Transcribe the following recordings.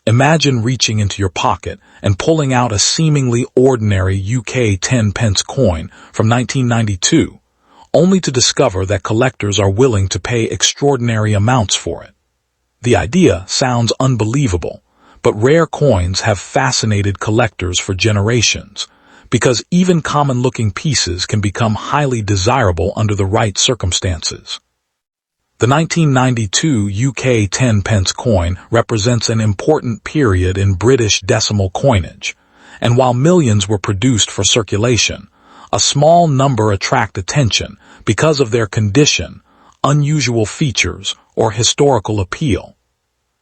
Imagine reaching into your pocket and pulling out a seemingly ordinary UK 10-pence coin from 1992, only to discover that collectors are willing to pay extraordinary amounts for it. The idea sounds unbelievable, but rare coins have fascinated collectors for generations, because even common-looking pieces can become highly desirable under the right circumstances. The 1992 UK 10-pence coin represents an important period in British decimal coinage, and while millions were produced for circulation, a small number attract attention because of their condition, unusual features, or historical appeal.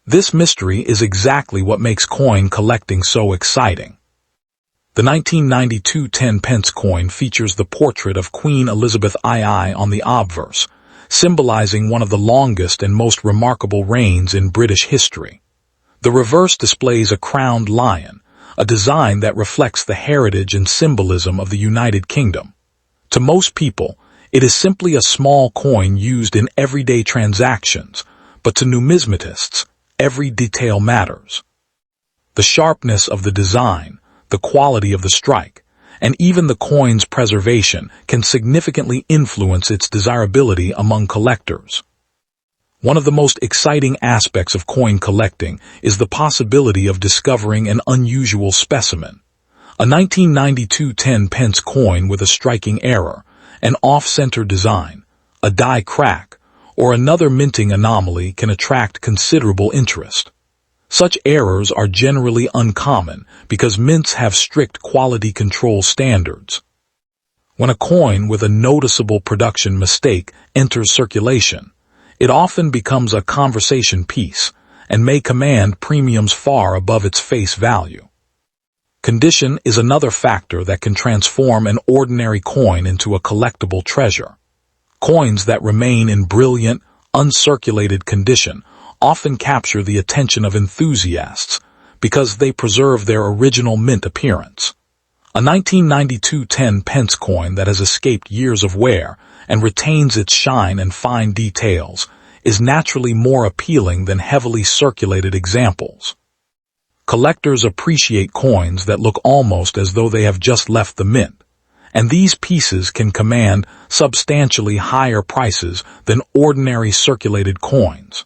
This mystery is exactly what makes coin collecting so exciting. The 1992 10-pence coin features the portrait of Queen Elizabeth II on the obverse, symbolizing one of the longest and most remarkable reigns in British history. The reverse displays a crowned lion, a design that reflects the heritage and symbolism of the United Kingdom. To most people, it is simply a small coin used in everyday transactions, but to numismatists, every detail matters. The sharpness of the design, the quality of the strike, and even the coin's preservation can significantly influence its desirability among collectors. One of the most exciting aspects of coin collecting is the possibility of discovering an unusual specimen. A 1992 10-pence coin with a striking error, an off-center design, a die crack, or another minting anomaly can attract considerable interest. Such errors are generally uncommon because mints have strict quality control standards. When a coin with a noticeable production mistake enters circulation, it often becomes a conversation piece and may command premiums far above its face value. Condition is another factor that can transform an ordinary coin into a collectible treasure. Coins that remain in brilliant, uncirculated condition often capture the attention of enthusiasts because they preserve their original mint appearance. A 1992 10-pence coin that has escaped years of wear and retains its shine and fine details is naturally more appealing than heavily circulated examples. Collectors appreciate coins that look almost as though they have just left the mint, and these pieces can command substantially higher prices than ordinary circulated coins.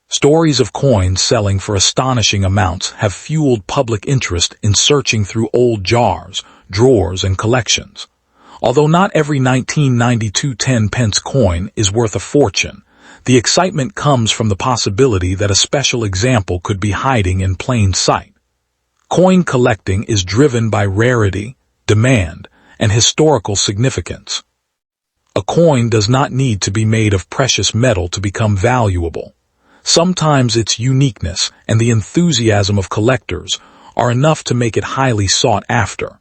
Stories of coins selling for astonishing amounts have fueled public interest in searching through old jars, drawers, and collections. Although not every 1992 10-pence coin is worth a fortune, the excitement comes from the possibility that a special example could be hiding in plain sight. Coin collecting is driven by rarity, demand, and historical significance. A coin does not need to be made of precious metal to become valuable. Sometimes its uniqueness and the enthusiasm of collectors are enough to make it highly sought after.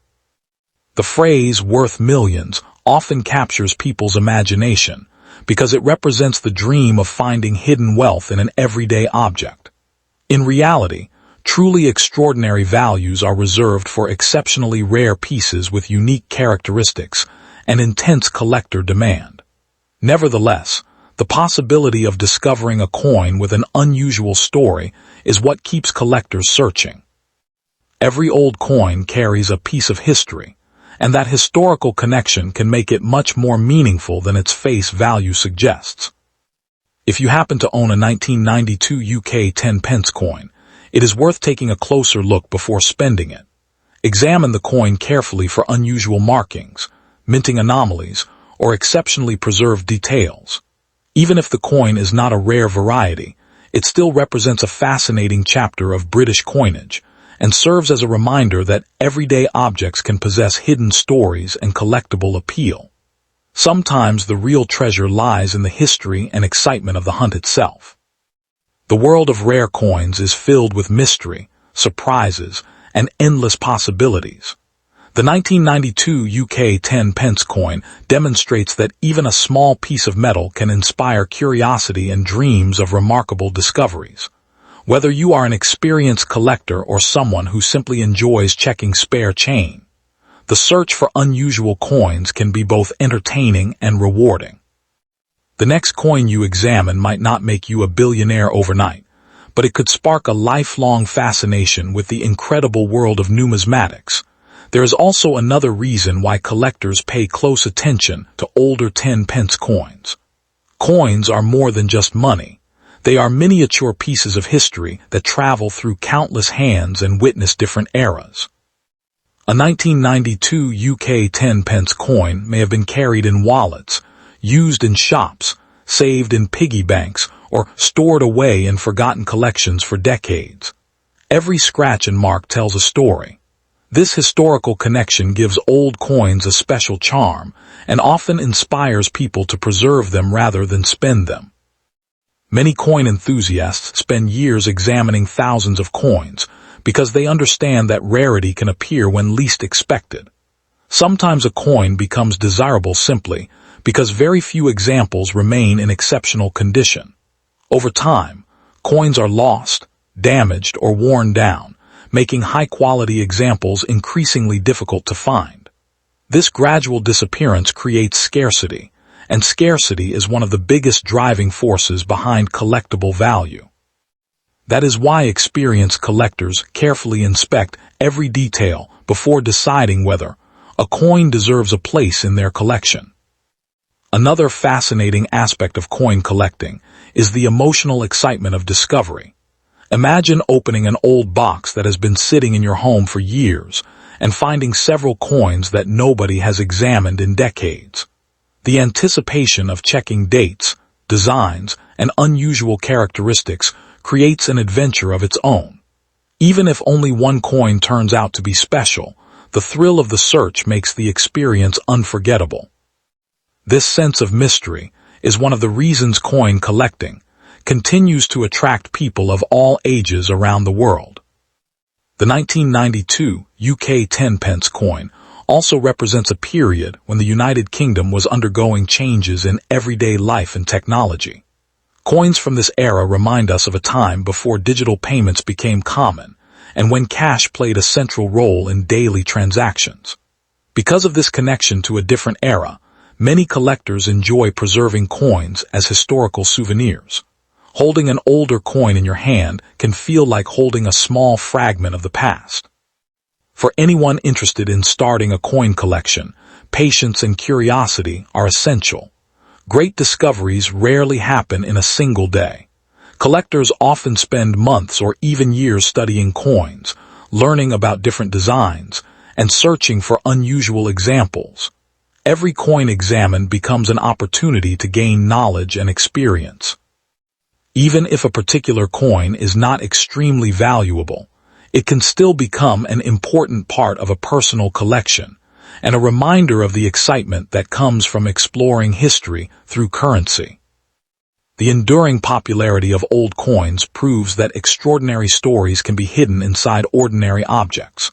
The phrase "worth millions" often captures people's imagination because it represents the dream of finding hidden wealth in an everyday object. In reality, truly extraordinary values are reserved for exceptionally rare pieces with unique characteristics and intense collector demand. Nevertheless, the possibility of discovering a coin with an unusual story is what keeps collectors searching. Every old coin carries a piece of history, and that historical connection can make it much more meaningful than its face value suggests. If you happen to own a 1992 UK 10-pence coin, it is worth taking a closer look before spending it. Examine the coin carefully for unusual markings, minting anomalies, or exceptionally preserved details. Even if the coin is not a rare variety, it still represents a fascinating chapter of British coinage and serves as a reminder that everyday objects can possess hidden stories and collectible appeal. Sometimes the real treasure lies in the history and excitement of the hunt itself. The world of rare coins is filled with mystery, surprises, and endless possibilities. The 1992 UK 10-pence coin demonstrates that even a small piece of metal can inspire curiosity and dreams of remarkable discoveries. Whether you are an experienced collector or someone who simply enjoys checking spare change, the search for unusual coins can be both entertaining and rewarding. The next coin you examine might not make you a billionaire overnight, but it could spark a lifelong fascination with the incredible world of numismatics. There is also another reason why collectors pay close attention to older 10-pence coins. Coins are more than just money. They are miniature pieces of history that travel through countless hands and witness different eras. A 1992 UK 10-pence coin may have been carried in wallets, used in shops, saved in piggy banks, or stored away in forgotten collections for decades. Every scratch and mark tells a story. This historical connection gives old coins a special charm and often inspires people to preserve them rather than spend them. Many coin enthusiasts spend years examining thousands of coins because they understand that rarity can appear when least expected. Sometimes a coin becomes desirable simply because very few examples remain in exceptional condition. Over time, coins are lost, damaged, or worn down, making high-quality examples increasingly difficult to find. This gradual disappearance creates scarcity, and scarcity is one of the biggest driving forces behind collectible value. That is why experienced collectors carefully inspect every detail before deciding whether a coin deserves a place in their collection. Another fascinating aspect of coin collecting is the emotional excitement of discovery. Imagine opening an old box that has been sitting in your home for years and finding several coins that nobody has examined in decades. The anticipation of checking dates, designs, and unusual characteristics creates an adventure of its own. Even if only one coin turns out to be special, the thrill of the search makes the experience unforgettable. This sense of mystery is one of the reasons coin collecting continues to attract people of all ages around the world. The 1992 UK 10-pence coin also represents a period when the United Kingdom was undergoing changes in everyday life and technology. Coins from this era remind us of a time before digital payments became common and when cash played a central role in daily transactions. Because of this connection to a different era, many collectors enjoy preserving coins as historical souvenirs. Holding an older coin in your hand can feel like holding a small fragment of the past. For anyone interested in starting a coin collection, patience and curiosity are essential. Great discoveries rarely happen in a single day. Collectors often spend months or even years studying coins, learning about different designs, and searching for unusual examples. Every coin examined becomes an opportunity to gain knowledge and experience. Even if a particular coin is not extremely valuable, it can still become an important part of a personal collection and a reminder of the excitement that comes from exploring history through currency. The enduring popularity of old coins proves that extraordinary stories can be hidden inside ordinary objects.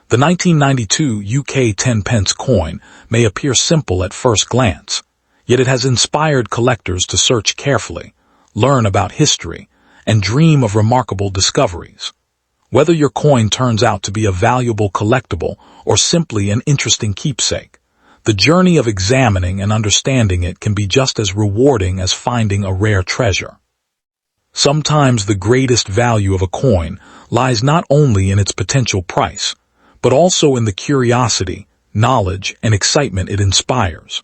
The 1992 UK 10-pence coin may appear simple at first glance, yet it has inspired collectors to search carefully, learn about history, and dream of remarkable discoveries. Whether your coin turns out to be a valuable collectible or simply an interesting keepsake, the journey of examining and understanding it can be just as rewarding as finding a rare treasure. Sometimes the greatest value of a coin lies not only in its potential price, but also in the curiosity, knowledge, and excitement it inspires.